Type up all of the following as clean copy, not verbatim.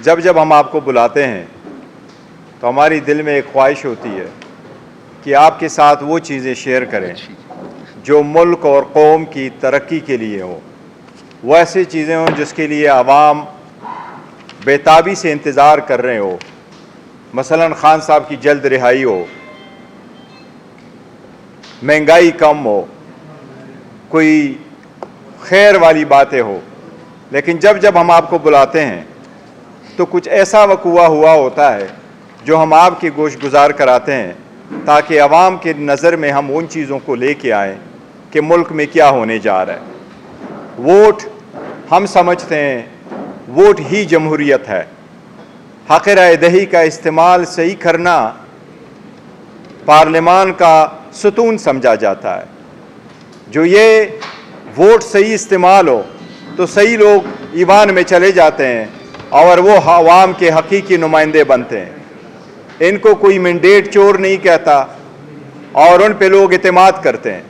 जब जब हम आपको बुलाते हैं तो हमारी दिल में एक ख्वाहिश होती है कि आपके साथ वो चीज़ें शेयर करें जो मुल्क और कौम की तरक्की के लिए हो, वो ऐसी चीज़ें हों जिसके लिए आवाम बेताबी से इंतज़ार कर रहे हो। मसलन खान साहब की जल्द रिहाई हो, महंगाई कम हो, कोई खैर वाली बातें हो। लेकिन जब जब हम आपको बुलाते हैं तो कुछ ऐसा वक़ूआ हुआ होता है जो हम आपके गोश गुजार कराते हैं ताकि आवाम के नज़र में हम उन चीज़ों को लेके आएँ कि मुल्क में क्या होने जा रहा है। वोट हम समझते हैं वोट ही जमहूरियत है। हक़ राय दही का इस्तेमाल सही करना पार्लियामान का सुतून समझा जाता है। जो ये वोट सही इस्तेमाल हो तो सही लोग ईवान में चले जाते हैं और वो अवाम के हकीकी नुमाइंदे बनते हैं। इनको कोई मैंडेट चोर नहीं कहता और उन पे लोग इत्मीनाद करते हैं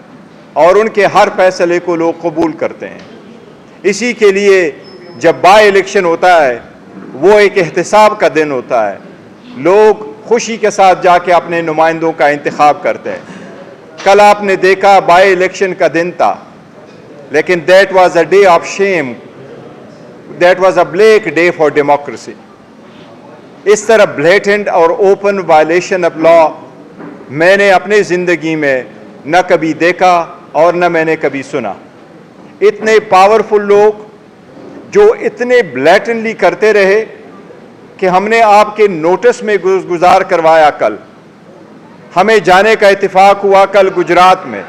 और उनके हर फैसले को लोग कबूल करते हैं। इसी के लिए जब बाई इलेक्शन होता है वो एक एहतसाब का दिन होता है। लोग खुशी के साथ जाके अपने नुमाइंदों का इंतखाब करते हैं। कल आपने देखा बाई इलेक्शन का दिन था, लेकिन that was a day of shame, that was a black day for democracy. इस तरह ब्लेटेंट और ओपन वायलेशन ऑफ लॉ मैंने अपने ज़िंदगी में न कभी देखा और न मैंने कभी सुना। इतने पावरफुल लोग जो इतने ब्लैटेंटली करते रहे कि हमने आपके नोटिस में गुजार करवाया। कल हमें जाने का इत्तेफाक हुआ कल गुजरात में,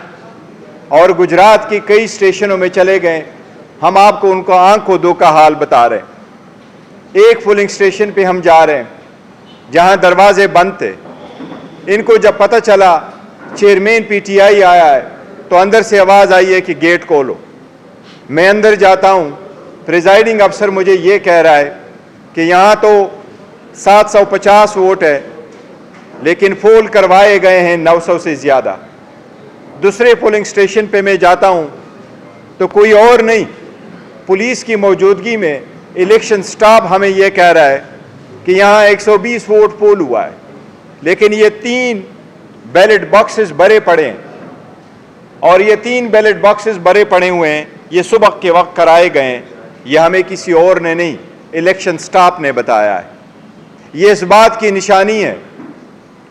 और गुजरात की कई स्टेशनों में चले गए। हम आपको उनको आंखों दो का हाल बता रहे हैं। एक पोलिंग स्टेशन पे हम जा रहे हैं जहां दरवाजे बंद थे। इनको जब पता चला चेयरमैन पीटीआई आया है तो अंदर से आवाज़ आई है कि गेट खोलो। मैं अंदर जाता हूं, प्रिजाइडिंग अफसर मुझे ये कह रहा है कि यहाँ तो 750 वोट है लेकिन पोल करवाए गए हैं 900 से ज़्यादा। दूसरे पोलिंग स्टेशन पे मैं जाता हूं तो कोई और नहीं, पुलिस की मौजूदगी में इलेक्शन स्टाफ हमें यह कह रहा है कि यहाँ 120 वोट पोल हुआ है, लेकिन ये 3 बैलेट बॉक्सेस भरे पड़े हैं और ये 3 बैलेट बॉक्सेस भरे पड़े हुए हैं। ये सुबह के वक्त कराए गए हैं। ये हमें किसी और ने नहीं, इलेक्शन स्टाफ ने बताया है। ये इस बात की निशानी है,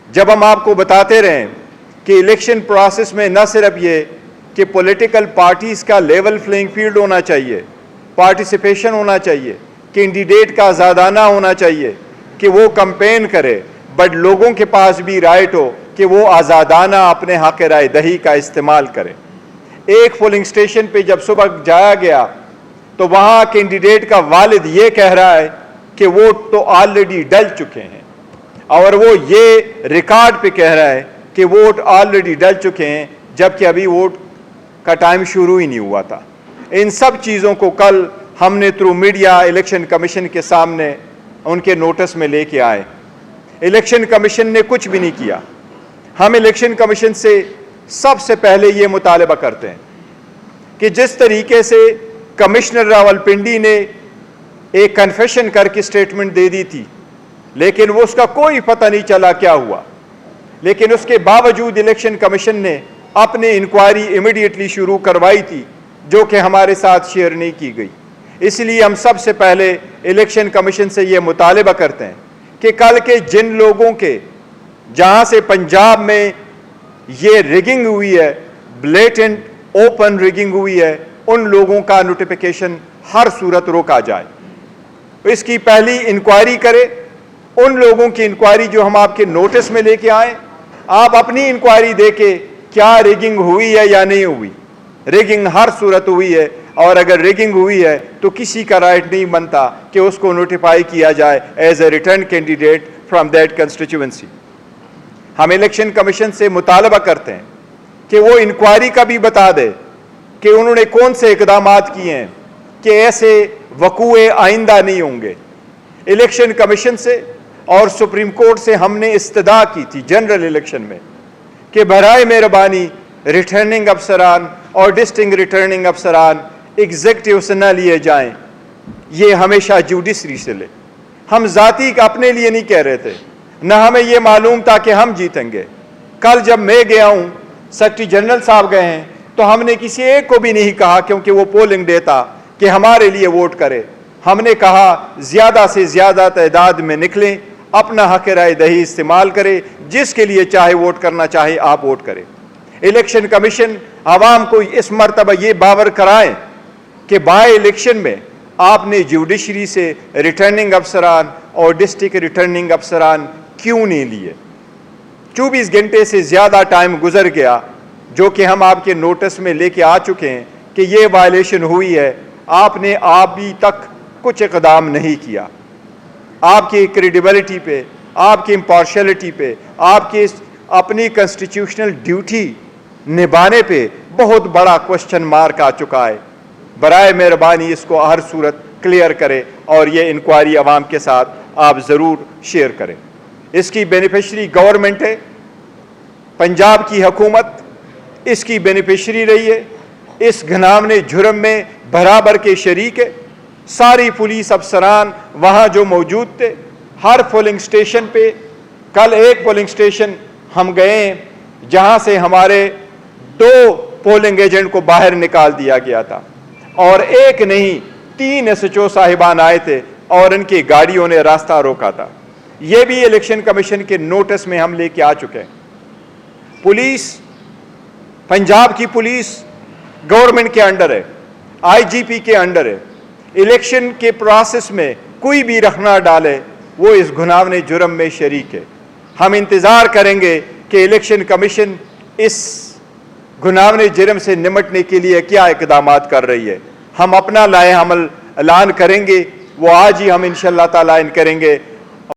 जब हम आपको बताते रहें कि इलेक्शन प्रोसेस में न सिर्फ ये कि पॉलिटिकल पार्टीज़ का लेवल प्लेइंग फील्ड होना चाहिए, पार्टिसिपेशन होना चाहिए, कैंडिडेट का आज़ादाना होना चाहिए कि वो कैंपेन करे, बट लोगों के पास भी राइट हो कि वो आज़ादाना अपने हक़ राय दही का इस्तेमाल करें। एक पोलिंग स्टेशन पे जब सुबह जाया गया तो वहाँ कैंडिडेट का वालिद ये कह रहा है कि वोट तो ऑलरेडी डल चुके हैं, और वो ये रिकॉर्ड पे कह रहा है कि वोट ऑलरेडी डल चुके हैं, जबकि अभी वोट का टाइम शुरू ही नहीं हुआ था। इन सब चीज़ों को कल हमने थ्रू मीडिया इलेक्शन कमीशन के सामने उनके नोटिस में लेके आए। इलेक्शन कमीशन ने कुछ भी नहीं किया। हम इलेक्शन कमीशन से सबसे पहले ये मुतालबा करते हैं कि जिस तरीके से कमिश्नर रावलपिंडी ने एक कन्फेशन करके स्टेटमेंट दे दी थी, लेकिन वो उसका कोई पता नहीं चला क्या हुआ, लेकिन उसके बावजूद इलेक्शन कमीशन ने अपनी इंक्वायरी इमीडिएटली शुरू करवाई थी, जो कि हमारे साथ शेयर नहीं की गई। इसलिए हम सबसे पहले इलेक्शन कमीशन से ये मुतालबा करते हैं कि कल के जिन लोगों के जहां से पंजाब में ये रिगिंग हुई है, ब्लेटेंट ओपन रिगिंग हुई है, उन लोगों का नोटिफिकेशन हर सूरत रोका जाए। इसकी पहली इंक्वायरी करे, उन लोगों की इंक्वायरी जो हम आपके नोटिस में लेके आए। आप अपनी इंक्वायरी देके क्या रिगिंग हुई है या नहीं हुई। रिगिंग हर सूरत हुई है, और अगर रिगिंग हुई है तो किसी का राइट नहीं बनता कि उसको नोटिफाई किया जाए as a return candidate from that constituency. हम इलेक्शन कमीशन से मुतालबा करते हैं कि वो इंक्वायरी का भी बता दे कि उन्होंने कौन से इकदामात किए हैं कि ऐसे वकूए आइंदा नहीं होंगे। इलेक्शन कमीशन से और सुप्रीम कोर्ट से हमने इस्तदा की थी जनरल इलेक्शन में कि बराए मेहरबानी रिटर्निंग अफसरान और डिस्ट्रिक्ट रिटर्निंग अफसरान एग्जीक्यूटिव से न लिए जाएं, ये हमेशा जुडिशरी से ले। हम जाति का अपने लिए नहीं कह रहे थे, न हमें ये मालूम था कि हम जीतेंगे। कल जब मैं गया हूं, सेक्रेटरी जनरल साहब गए हैं, तो हमने किसी एक को भी नहीं कहा, क्योंकि वो पोलिंग डे था, कि हमारे लिए वोट करे। हमने कहा ज़्यादा से ज़्यादा तादाद में निकलें, अपना हक राय दही इस्तेमाल करें, जिसके लिए चाहे वोट करना चाहे आप वोट करें। इलेक्शन कमीशन आवाम को इस मरतबा ये बावर कराएं कि बाय इलेक्शन में आपने जुडिशरी से रिटर्निंग अफसरान और डिस्ट्रिक्ट रिटर्निंग अफसरान क्यों नहीं लिए। 24 घंटे से ज़्यादा टाइम गुजर गया, जो कि हम आपके नोटिस में लेके आ चुके हैं कि ये वायलेशन हुई है। आपने अभी तक कुछ इक़दाम नहीं किया। आपकी क्रेडिबिलिटी पे, आपकी इम्पार्शियलिटी पे, आपकी अपनी कॉन्स्टिट्यूशनल ड्यूटी निभाने पे बहुत बड़ा क्वेश्चन मार्क आ चुका है। बराए मेहरबानी इसको हर सूरत क्लियर करें और ये इंक्वायरी आवाम के साथ आप ज़रूर शेयर करें। इसकी बेनिफिशरी गवर्नमेंट है, पंजाब की हुकूमत इसकी बेनिफिशरी रही है। इस घिनौने जुर्म में बराबर के शरीक है। सारी पुलिस अफसरान वहाँ जो मौजूद थे, हर पोलिंग स्टेशन पे, कल एक पोलिंग स्टेशन हम गए जहाँ से हमारे 2 पोलिंग एजेंट को बाहर निकाल दिया गया था, और एक नहीं 3 एसएचओ साहिबान आए थे और इनकी गाड़ियों ने रास्ता रोका था। ये भी इलेक्शन कमीशन के नोटिस में हम लेके आ चुके हैं। पुलिस, पंजाब की पुलिस गवर्नमेंट के अंडर है, आईजीपी के अंडर है। इलेक्शन के प्रोसेस में कोई भी रखना डाले वो इस घिनौने जुर्म में शरीक है। हम इंतज़ार करेंगे कि इलेक्शन कमीशन इस घिनौने जुर्म से निपटने के लिए क्या इक़दाम कर रही है। हम अपना लाए अमल ऐलान करेंगे, वो आज ही हम इंशाअल्लाह ताला ऐलान करेंगे।